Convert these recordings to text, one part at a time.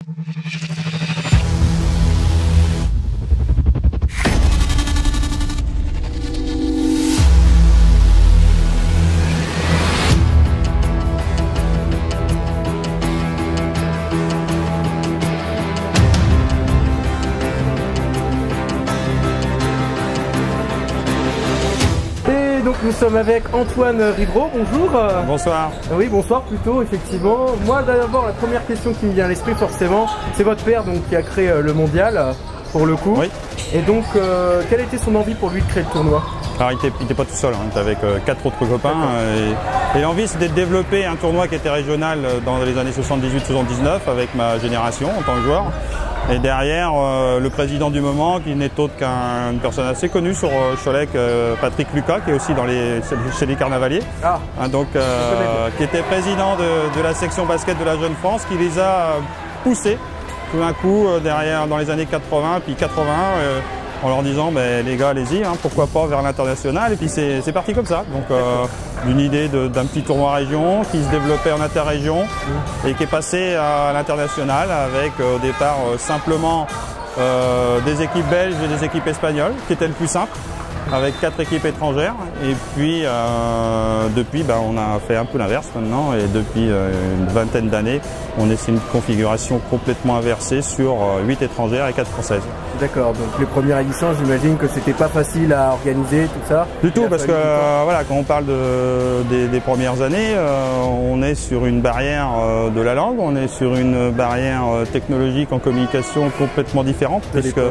Donc nous sommes avec Antoine Riveraud, bonjour. Bonsoir. Oui, bonsoir plutôt, effectivement. Moi d'abord, la première question qui me vient à l'esprit forcément, c'est votre père donc, qui a créé le mondial, pour le coup. Oui. Et donc, quelle était son envie pour lui de créer le tournoi? Alors il n'était pas tout seul, il était avec 4 autres copains. Et l'envie c'était de développer un tournoi qui était régional dans les années 78-79 avec ma génération en tant que joueur. Et derrière, le président du moment, qui n'est autre qu'une personne assez connue sur Cholet, Patrick Lucas, qui est aussi chez les Carnavaliers, qui était président de la section basket de la Jeune France, qui les a poussés tout d'un coup derrière dans les années 80, puis 81, en leur disant les gars allez-y, pourquoi pas vers l'international, et puis c'est parti comme ça. Donc d'une idée d'un petit tournoi région qui se développait en interrégion et qui est passé à l'international avec au départ simplement des équipes belges et des équipes espagnoles, qui était le plus simple, avec 4 équipes étrangères. Et puis depuis on a fait un peu l'inverse maintenant, et depuis une vingtaine d'années on est sur une configuration complètement inversée sur 8 étrangères et 4 françaises. D'accord, donc les premières éditions, j'imagine que c'était pas facile à organiser, tout ça. Du tout, parce que voilà, quand on parle des premières années, on est sur une barrière de la langue, on est sur une barrière technologique en communication complètement différente, puisque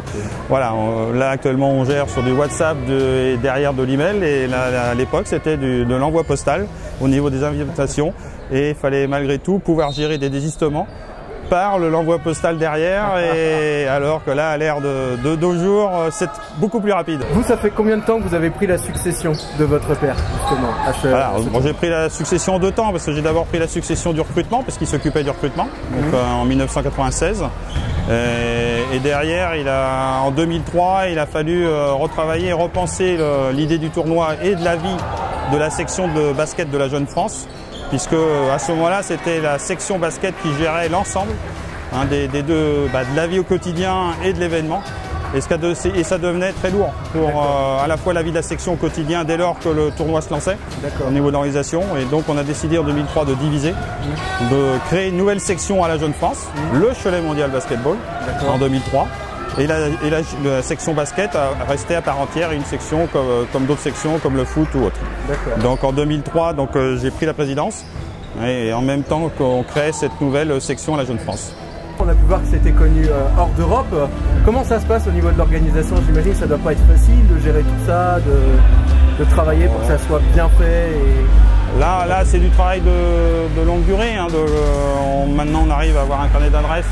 voilà, là actuellement on gère sur du WhatsApp et derrière de l'email, et à l'époque c'était de l'envoi postal au niveau des invitations, et il fallait malgré tout pouvoir gérer des désistements par l'envoi postal derrière, et alors que là à l'ère de nos jours c'est beaucoup plus rapide. Vous, ça fait combien de temps que vous avez pris la succession de votre père justement Moi j'ai pris la succession en 2 temps, parce que j'ai d'abord pris la succession du recrutement, parce qu'il s'occupait du recrutement, donc en 1996, et derrière en 2003 il a fallu retravailler et repenser l'idée du tournoi et de la vie de la section de basket de la Jeune France, puisque à ce moment-là c'était la section basket qui gérait l'ensemble des deux, de la vie au quotidien et de l'événement, et ça devenait très lourd pour à la fois la vie de la section au quotidien dès lors que le tournoi se lançait au niveau de l'organisation. Et donc on a décidé en 2003 de diviser, de créer une nouvelle section à la Jeune France, le Cholet Mondial Basketball, en 2003. Et la section basket a resté à part entière, une section comme d'autres sections, comme le foot ou autre. Donc en 2003, j'ai pris la présidence, et en même temps qu'on crée cette nouvelle section à la Jeune France. On a pu voir que c'était connu hors d'Europe. Comment ça se passe au niveau de l'organisation? J'imagine que ça ne doit pas être facile de gérer tout ça, de travailler pour que ça soit bien fait. Là c'est du travail de longue durée. Maintenant on arrive à avoir un carnet d'adresses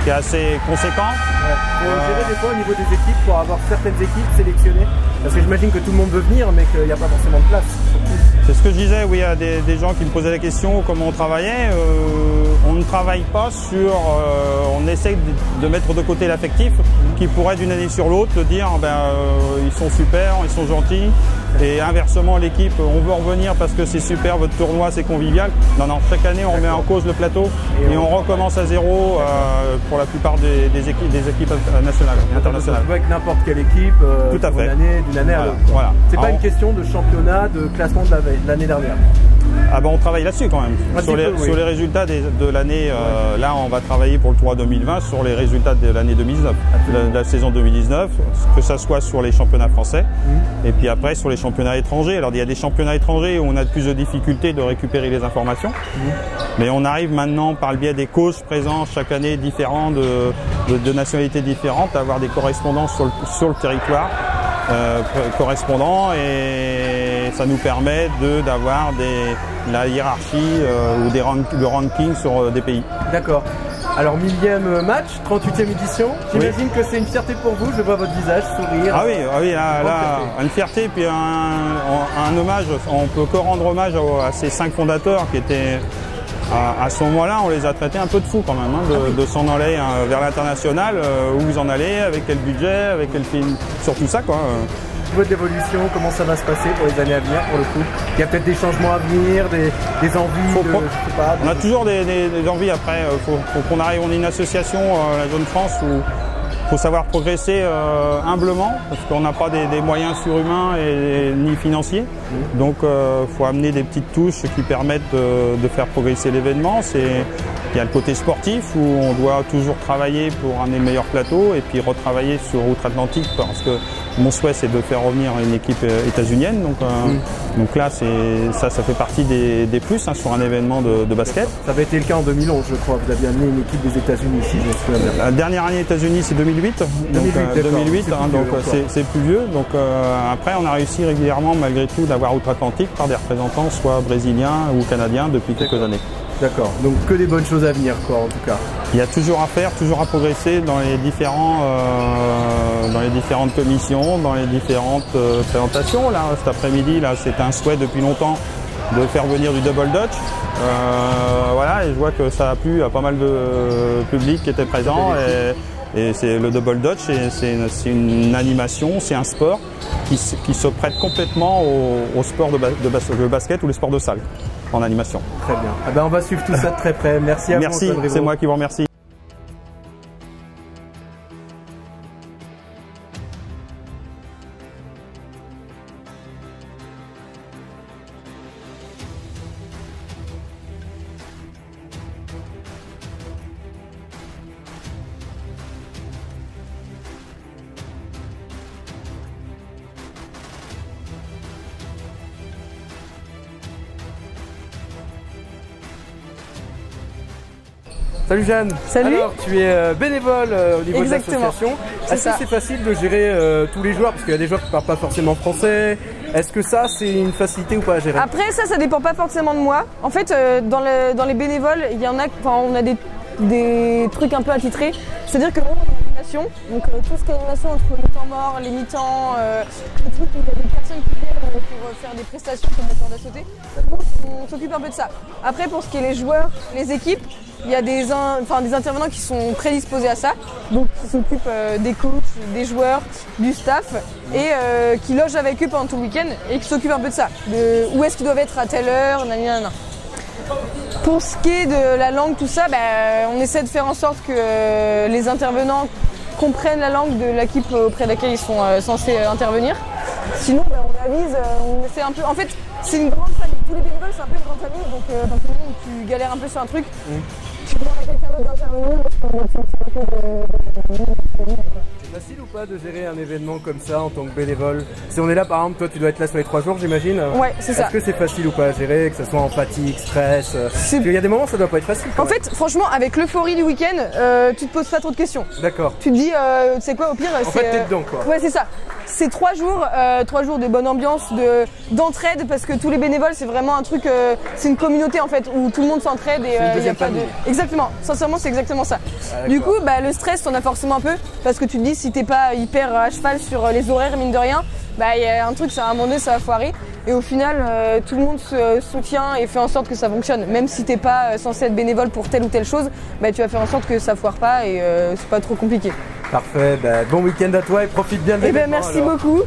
qui est assez conséquent. Faut gérer des fois au niveau des équipes pour avoir certaines équipes sélectionnées, parce que j'imagine que tout le monde veut venir mais qu'il n'y a pas forcément de place. C'est ce que je disais, oui, il y a des gens qui me posaient la question comment on travaillait. On ne travaille pas sur... on essaie de mettre de côté l'affectif qui pourrait d'une année sur l'autre te dire ils sont super, ils sont gentils, et inversement l'équipe on veut revenir parce que c'est super, votre tournoi c'est convivial. Non, chaque année on remet en cause le plateau et on recommence à zéro pour la plupart des équipes nationales et internationales. On peut avec n'importe quelle équipe tout à fait. D'une année à l'autre. Voilà. C'est pas une question de championnat, de classement de l'année dernière. On travaille là-dessus quand même. Sur les résultats de l'année, là on va travailler pour le tournoi 2020 sur les résultats de l'année 2019, de la saison 2019, que ça soit sur les championnats français et puis après sur les championnats étrangers. Alors il y a des championnats étrangers où on a plus de difficultés de récupérer les informations, mais on arrive maintenant par le biais des coachs présents chaque année différents de nationalités différentes à avoir des correspondants sur le territoire correspondants, et ça nous permet d'avoir la hiérarchie ou le ranking sur des pays. D'accord. Alors 1000e match, 38e édition, j'imagine que c'est une fierté pour vous, je vois votre visage sourire. Ah oui, là, une fierté, puis un hommage. On peut que rendre hommage à ces 5 fondateurs qui étaient... À ce moment-là, on les a traités un peu de fous quand même, de s'en aller vers l'international, où vous en allez, avec quel budget, avec quel film, sur tout ça quoi. petit peu d'évolution, comment ça va se passer pour les années à venir pour le coup? Il y a peut-être des changements à venir, des envies, je sais pas. On a toujours des envies après, faut qu'on arrive, on est une association, la Zone France, où il faut savoir progresser humblement, parce qu'on n'a pas des moyens surhumains ni financiers. Donc il faut amener des petites touches qui permettent de faire progresser l'événement. Il y a le côté sportif où on doit toujours travailler pour amener le meilleur plateau et puis retravailler sur outre-Atlantique, parce que mon souhait c'est de faire revenir une équipe états-unienne. Donc là ça fait partie des plus sur un événement de basket. Ça avait été le cas en 2011 je crois, vous aviez amené une équipe des États-Unis ici, je me souviens bien. La dernière année États-Unis c'est 2008. 2008 donc c'est plus vieux. Donc après on a réussi régulièrement malgré tout d'avoir outre-Atlantique par des représentants soit brésiliens ou canadiens depuis quelques années. D'accord, donc que des bonnes choses à venir quoi en tout cas. Il y a toujours à faire, toujours à progresser dans les différentes commissions, dans les différentes présentations. Là, cet après-midi, là, c'était un souhait depuis longtemps de faire venir du double dutch. Voilà, et je vois que ça a plu à pas mal de public qui était présent. Et c'est le double dutch, c'est une animation, c'est un sport qui se prête complètement au sport de basket ou les sports de salle en animation. Très bien. Eh ben, on va suivre tout ça de très près. Merci à vous. Merci, c'est moi qui vous remercie. Salut Jeanne. Salut. Alors tu es bénévole au niveau de l'association. Est-ce que c'est facile de gérer tous les joueurs? Parce qu'il y a des joueurs qui ne parlent pas forcément français. Est-ce que ça c'est une facilité ou pas à gérer? Après ça dépend pas forcément de moi. En fait dans les bénévoles, il y en a, on a des trucs un peu attitrés. C'est-à-dire que on a l'animation, donc tout ce qui est animation entre le temps mort, les mi-temps, les trucs où il y a des personnes qui viennent pour faire des prestations comme la corde à sauter. On s'occupe un peu de ça. Après pour ce qui est les joueurs, les équipes, il y a des intervenants qui sont prédisposés à ça, donc qui s'occupent des coachs, des joueurs, du staff et qui logent avec eux pendant tout le week-end et qui s'occupent un peu de ça, de où est-ce qu'ils doivent être à telle heure, nanana. Pour ce qui est de la langue, tout ça, on essaie de faire en sorte que les intervenants comprennent la langue de l'équipe auprès de laquelle ils sont censés intervenir. Sinon, on avise, on essaie un peu. En fait, c'est une grande famille. Tous les bénévoles, c'est un peu une grande famille. Donc, à partir du moment où tu galères un peu sur un truc, tu demandes à quelqu'un d'autre d'intervenir. C'est facile ou pas de gérer un événement comme ça en tant que bénévole? Si on est là, par exemple, toi tu dois être là sur les 3 jours, j'imagine. Ouais, c'est ça. Est-ce que c'est facile ou pas à gérer, que ce soit en fatigue, stress? Parce qu'il y a des moments où ça doit pas être facile. En fait, franchement, avec l'euphorie du week-end, tu te poses pas trop de questions. D'accord. Tu te dis, tu sais quoi, au pire, en fait, t'es dedans, quoi. Ouais, c'est ça. C'est 3 jours de bonne ambiance, d'entraide, parce que tous les bénévoles, c'est vraiment un truc, c'est une communauté en fait, où tout le monde s'entraide et il y a pas de... Exactement, sincèrement, c'est exactement ça. Du coup, le stress, t'en as forcément un peu, parce que tu te dis, si t'es pas hyper à cheval sur les horaires, mine de rien, il y a un truc, à un moment donné, ça va foirer. Et au final, tout le monde se soutient et fait en sorte que ça fonctionne. Même si t'es pas censé être bénévole pour telle ou telle chose, tu vas faire en sorte que ça foire pas et c'est pas trop compliqué. Parfait, bon week-end à toi et profite bien de l'événement. Merci beaucoup.